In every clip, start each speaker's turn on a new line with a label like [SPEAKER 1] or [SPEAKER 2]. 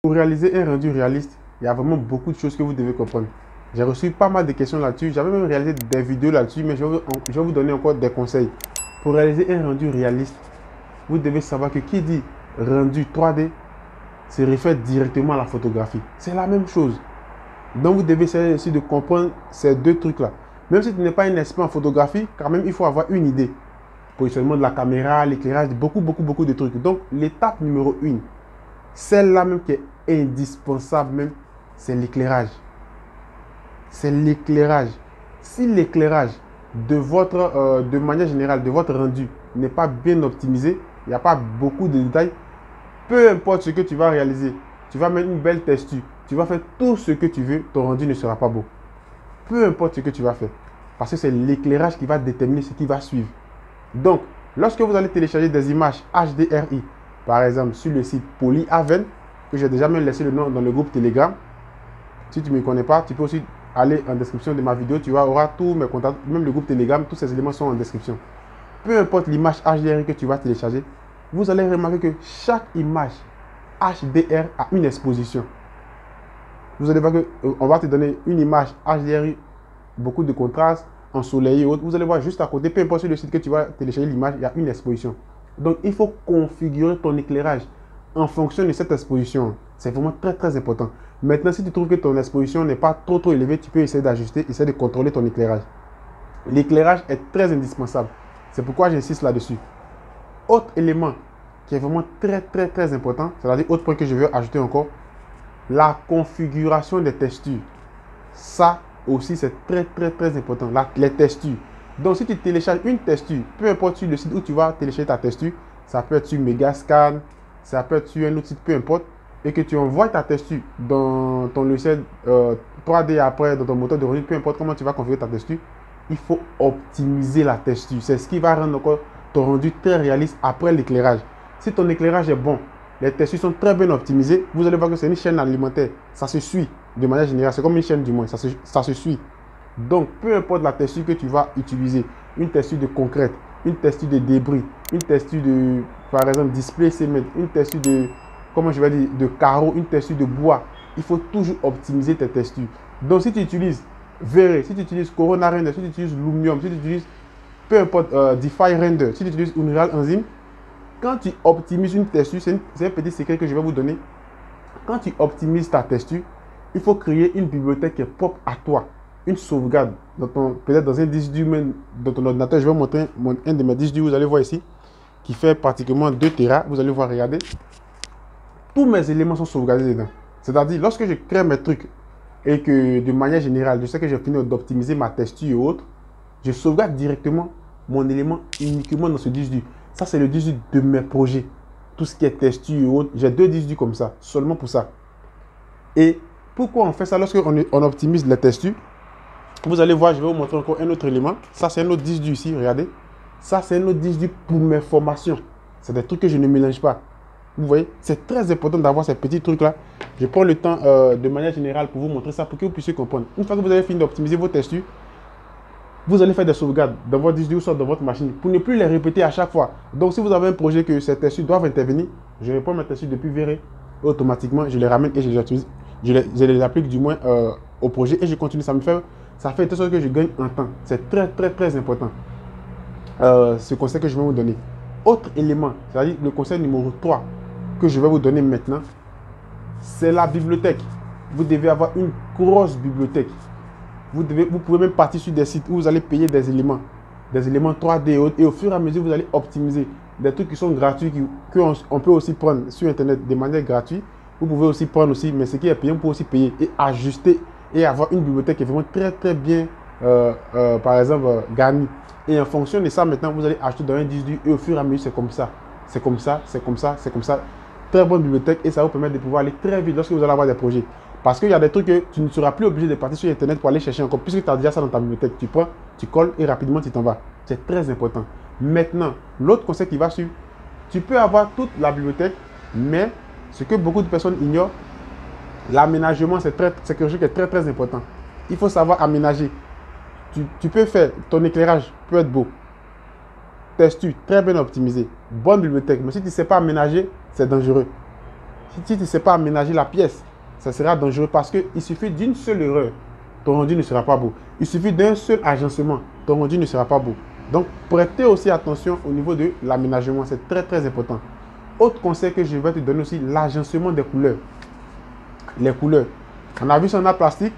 [SPEAKER 1] Pour réaliser un rendu réaliste, il y a vraiment beaucoup de choses que vous devez comprendre. J'ai reçu pas mal de questions là-dessus. J'avais même réalisé des vidéos là-dessus, mais je vais vous donner encore des conseils. Pour réaliser un rendu réaliste, vous devez savoir que qui dit rendu 3D se réfère directement à la photographie. C'est la même chose. Donc vous devez essayer aussi de comprendre ces deux trucs-là. Même si tu n'es pas un expert en photographie, quand même il faut avoir une idée. Positionnement de la caméra, l'éclairage, beaucoup de trucs. Donc l'étape numéro 1, celle-là même qui est indispensable même, c'est l'éclairage. C'est l'éclairage. Si l'éclairage de manière générale, de votre rendu n'est pas bien optimisé, il n'y a pas beaucoup de détails, peu importe ce que tu vas réaliser, tu vas mettre une belle texture, tu vas faire tout ce que tu veux, ton rendu ne sera pas beau. Peu importe ce que tu vas faire. Parce que c'est l'éclairage qui va déterminer ce qui va suivre. Donc, lorsque vous allez télécharger des images HDRI, par exemple sur le site Polyaven, que j'ai déjà même laissé le nom dans le groupe Telegram. Si tu ne me connais pas, tu peux aussi aller en description de ma vidéo, tu auras tous mes contacts, même le groupe Telegram, tous ces éléments sont en description. Peu importe l'image HDRI que tu vas télécharger, vous allez remarquer que chaque image HDR a une exposition. Vous allez voir qu'on va te donner une image HDRI, beaucoup de contraste, ensoleillé et autres. Vous allez voir juste à côté, peu importe sur le site que tu vas télécharger l'image, il y a une exposition. Donc, il faut configurer ton éclairage en fonction de cette exposition. C'est vraiment très important. Maintenant, si tu trouves que ton exposition n'est pas trop élevée, tu peux essayer d'ajuster, essayer de contrôler ton éclairage. L'éclairage est très indispensable. C'est pourquoi j'insiste là-dessus. Autre élément qui est vraiment très important, c'est-à-dire autre point que je veux ajouter encore, la configuration des textures. Ça aussi, c'est très important. Les textures. Donc, si tu télécharges une texture, peu importe sur le site où tu vas télécharger ta texture, ça peut être sur Megascan, ça peut être sur un autre site, peu importe, et que tu envoies ta texture dans ton logiciel 3D après, dans ton moteur de rendu, peu importe comment tu vas configurer ta texture, il faut optimiser la texture. C'est ce qui va rendre encore ton rendu très réaliste après l'éclairage. Si ton éclairage est bon, les textures sont très bien optimisées, vous allez voir que c'est une chaîne alimentaire. Ça se suit de manière générale, c'est comme une chaîne du moins, ça se suit. Donc, peu importe la texture que tu vas utiliser, une texture de concrète, une texture de débris, une texture de, par exemple, display cement, une texture de, comment je vais dire, de carreau, une texture de bois, il faut toujours optimiser tes textures. Donc, si tu utilises V-Ray, si tu utilises Corona Render, si tu utilises Lumium, si tu utilises, peu importe, DeFi Render, si tu utilises Unreal Engine, quand tu optimises une texture, c'est un petit secret que je vais vous donner. Quand tu optimises ta texture, il faut créer une bibliothèque qui est propre à toi. Une sauvegarde, peut-être dans un disque dur, même dans ton ordinateur. Je vais vous montrer un de mes disques durs, vous allez voir ici, qui fait pratiquement 2 Tera. Vous allez voir, regardez. Tous mes éléments sont sauvegardés dedans. C'est-à-dire, lorsque je crée mes trucs et que de manière générale, je sais que j'ai fini d'optimiser ma texture et autres, je sauvegarde directement mon élément uniquement dans ce disque dur. Ça, c'est le disque dur de mes projets. Tout ce qui est texture et autres, j'ai 2 disques durs comme ça, seulement pour ça. Et pourquoi on fait ça? Lorsqu'on optimise les textures, vous allez voir, je vais vous montrer encore un autre élément. Ça, c'est un autre disque dur ici, regardez. Ça, c'est un autre disque dur pour mes formations. C'est des trucs que je ne mélange pas. Vous voyez, c'est très important d'avoir ces petits trucs-là. Je prends le temps de manière générale pour vous montrer ça, pour que vous puissiez comprendre. Une fois que vous avez fini d'optimiser vos textures, vous allez faire des sauvegardes dans votre disque dur ou soit dans votre machine pour ne plus les répéter à chaque fois. Donc, si vous avez un projet que ces textures doivent intervenir, je reprends mes textures depuis V-Ray. Automatiquement, je les ramène et je les utilise. Je les applique du moins au projet et je continue. Ça fait de sorte que je gagne en temps. C'est très important. Ce conseil que je vais vous donner. Autre élément, c'est-à-dire le conseil numéro 3 que je vais vous donner maintenant, c'est la bibliothèque. Vous devez avoir une grosse bibliothèque. Vous pouvez même partir sur des sites où vous allez payer des éléments 3D et au fur et à mesure, vous allez optimiser des trucs qui sont gratuits, qu'on peut aussi prendre sur Internet de manière gratuite. Vous pouvez aussi prendre aussi, mais ce qui est payant, vous pouvez aussi payer et ajuster et avoir une bibliothèque qui est vraiment très bien, par exemple, garnie. Et en fonction de ça, maintenant, vous allez acheter dans un disque dur et au fur et à mesure, c'est comme ça. C'est comme ça. Très bonne bibliothèque et ça vous permet de pouvoir aller très vite lorsque vous allez avoir des projets. Parce qu'il y a des trucs que tu ne seras plus obligé de partir sur Internet pour aller chercher encore. Puisque tu as déjà ça dans ta bibliothèque, tu prends, tu colles et rapidement tu t'en vas. C'est très important. Maintenant, l'autre conseil qui va suivre, tu peux avoir toute la bibliothèque, mais ce que beaucoup de personnes ignorent, l'aménagement, c'est quelque chose qui est très important. Il faut savoir aménager. Tu peux faire, ton éclairage peut être beau. Texture très bien optimisée. Bonne bibliothèque. Mais si tu ne sais pas aménager, c'est dangereux. Si tu ne sais pas aménager la pièce, ça sera dangereux parce qu'il suffit d'une seule erreur, ton rendu ne sera pas beau. Il suffit d'un seul agencement, ton rendu ne sera pas beau. Donc, prêtez aussi attention au niveau de l'aménagement, c'est très très important. Autre conseil que je vais te donner aussi, l'agencement des couleurs. Les couleurs. On a vu ça en art plastique.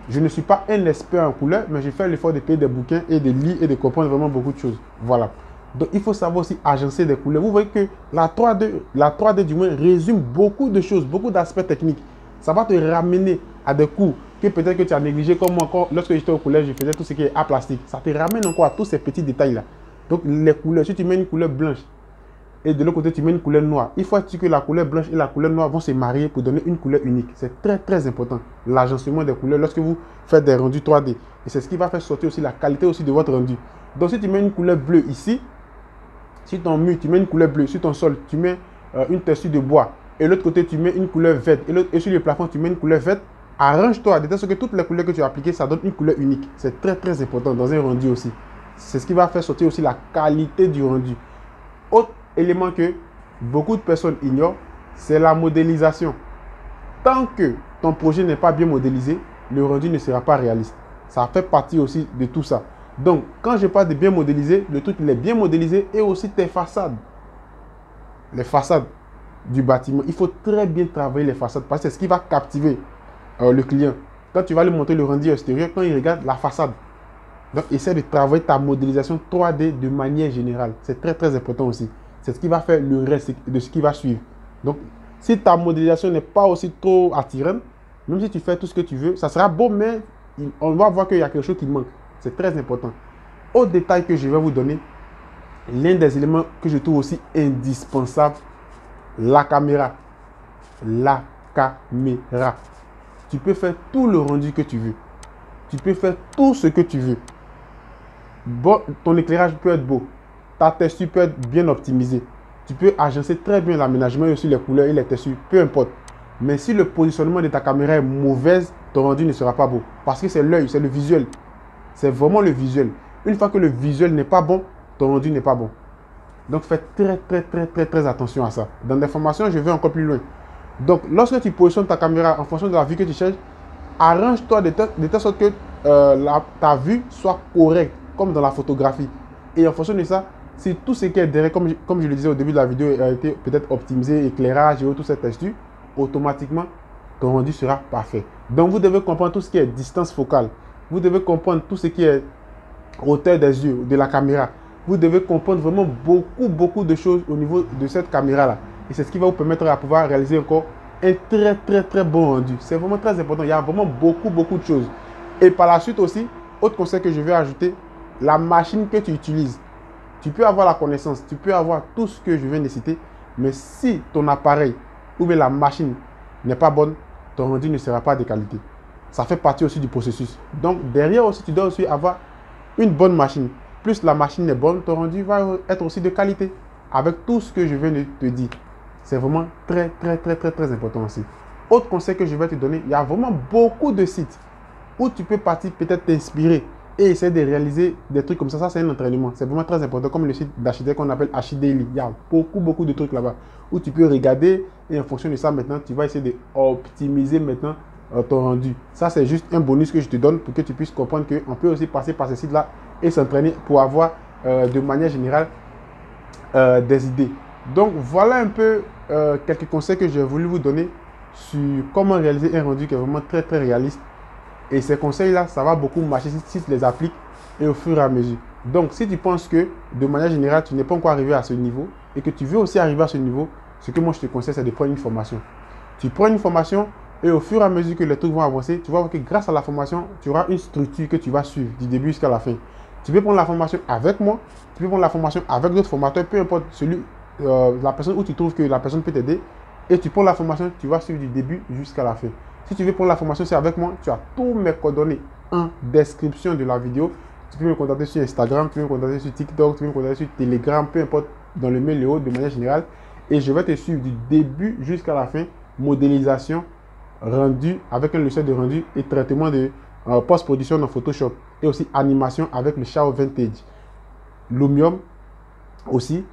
[SPEAKER 1] Je ne suis pas un expert en couleurs, mais j'ai fait l'effort de payer des bouquins et de lire et de comprendre vraiment beaucoup de choses. Voilà. Donc, il faut savoir aussi agencer des couleurs. Vous voyez que la 3D du moins résume beaucoup de choses, beaucoup d'aspects techniques. Ça va te ramener à des cours que peut-être que tu as négligé, comme moi, encore, lorsque j'étais au collège, je faisais tout ce qui est art plastique. Ça te ramène encore à tous ces petits détails-là. Donc, les couleurs, si tu mets une couleur blanche et de l'autre côté, tu mets une couleur noire, il faut que la couleur blanche et la couleur noire vont se marier pour donner une couleur unique. C'est très, très important, l'agencement des couleurs lorsque vous faites des rendus 3D. Et c'est ce qui va faire sortir aussi la qualité aussi de votre rendu. Donc, si tu mets une couleur bleue ici, si ton mur, tu mets une couleur bleue, sur ton sol, tu mets une texture de bois, et l'autre côté, tu mets une couleur verte, et sur le plafond, tu mets une couleur verte, arrange-toi de telle sorte que toutes les couleurs que tu as appliquées, ça donne une couleur unique. C'est très très important dans un rendu aussi. C'est ce qui va faire sortir aussi la qualité du rendu. Autre élément que beaucoup de personnes ignorent, c'est la modélisation. Tant que ton projet n'est pas bien modélisé, le rendu ne sera pas réaliste. Ça fait partie aussi de tout ça. Donc, quand je parle de bien modéliser, le truc il est bien modélisé et aussi tes façades. Les façades du bâtiment. Il faut très bien travailler les façades parce que c'est ce qui va captiver le client. Quand tu vas lui montrer le rendu extérieur, quand il regarde la façade. Donc, essaie de travailler ta modélisation 3D de manière générale. C'est très, très important aussi. C'est ce qui va faire le reste de ce qui va suivre. Donc, si ta modélisation n'est pas aussi trop attirante, même si tu fais tout ce que tu veux, ça sera beau, mais on va voir qu'il y a quelque chose qui manque. C'est très important. Autre détail que je vais vous donner, l'un des éléments que je trouve aussi indispensable, la caméra. La caméra. Tu peux faire tout le rendu que tu veux. Tu peux faire tout ce que tu veux. Bon, ton éclairage peut être beau. Ta texture peut être bien optimisée. Tu peux agencer très bien l'aménagement et aussi les couleurs et les textures, peu importe. Mais si le positionnement de ta caméra est mauvais, ton rendu ne sera pas beau. Parce que c'est l'œil, c'est le visuel. C'est vraiment le visuel. Une fois que le visuel n'est pas bon, ton rendu n'est pas bon. Donc, fais très attention à ça. Dans des formations, je vais encore plus loin. Donc, lorsque tu positionnes ta caméra en fonction de la vue que tu cherches, arrange-toi de telle sorte que ta vue soit correcte, comme dans la photographie. Et en fonction de ça, si tout ce qui est derrière, comme je le disais au début de la vidéo, a été peut-être optimisé, éclairage et toutes ces textures, automatiquement, ton rendu sera parfait. Donc, vous devez comprendre tout ce qui est distance focale. Vous devez comprendre tout ce qui est hauteur des yeux, de la caméra. Vous devez comprendre vraiment beaucoup de choses au niveau de cette caméra-là. Et c'est ce qui va vous permettre à pouvoir réaliser encore un très bon rendu. C'est vraiment très important. Il y a vraiment beaucoup de choses. Et par la suite aussi, autre conseil que je vais ajouter, la machine que tu utilises. Tu peux avoir la connaissance, tu peux avoir tout ce que je viens de citer, mais si ton appareil ou bien la machine n'est pas bonne, ton rendu ne sera pas de qualité. Ça fait partie aussi du processus. Donc derrière aussi, tu dois aussi avoir une bonne machine. Plus la machine est bonne, ton rendu va être aussi de qualité. Avec tout ce que je viens de te dire. C'est vraiment très important aussi. Autre conseil que je vais te donner, il y a vraiment beaucoup de sites où tu peux partir peut-être t'inspirer et essayer de réaliser des trucs comme ça. Ça, c'est un entraînement. C'est vraiment très important, comme le site d'architecte qu'on appelle Archidaily. Il y a beaucoup de trucs là-bas où tu peux regarder et en fonction de ça, maintenant, tu vas essayer d'optimiser maintenant ton rendu. Ça, c'est juste un bonus que je te donne pour que tu puisses comprendre qu'on peut aussi passer par ces sites-là et s'entraîner pour avoir de manière générale des idées. Donc, voilà un peu quelques conseils que j'ai voulu vous donner sur comment réaliser un rendu qui est vraiment très réaliste. Et ces conseils-là, ça va beaucoup marcher si tu les appliques et au fur et à mesure. Donc, si tu penses que, de manière générale, tu n'es pas encore arrivé à ce niveau et que tu veux aussi arriver à ce niveau, ce que moi je te conseille, c'est de prendre une formation. Tu prends une formation et au fur et à mesure que les trucs vont avancer, tu vas voir que grâce à la formation, tu auras une structure que tu vas suivre du début jusqu'à la fin. Tu peux prendre la formation avec moi, tu peux prendre la formation avec d'autres formateurs, peu importe la personne où tu trouves que la personne peut t'aider. Et tu prends la formation, tu vas suivre du début jusqu'à la fin. Si tu veux prendre la formation, c'est avec moi. Tu as tous mes coordonnées en description de la vidéo. Tu peux me contacter sur Instagram, tu peux me contacter sur TikTok, tu peux me contacter sur Telegram, peu importe, dans le mail et autres, de manière générale. Et je vais te suivre du début jusqu'à la fin. Modélisation, rendu, avec un logiciel de rendu et traitement de post-production dans Photoshop. Et aussi animation avec le Shao Vintage. Lumium aussi.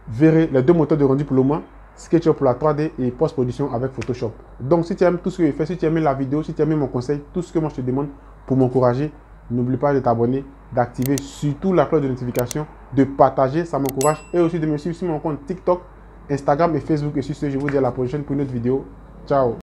[SPEAKER 1] Verrez les deux moteurs de rendu pour le moment. SketchUp pour la 3D et post-production avec Photoshop. Donc, si tu aimes tout ce que je fais, si tu aimes la vidéo, si tu aimes mon conseil, tout ce que moi je te demande pour m'encourager, n'oublie pas de t'abonner, d'activer surtout la cloche de notification, de partager, ça m'encourage, et aussi de me suivre sur mon compte TikTok, Instagram et Facebook. Et sur ce, je vous dis à la prochaine pour une autre vidéo. Ciao!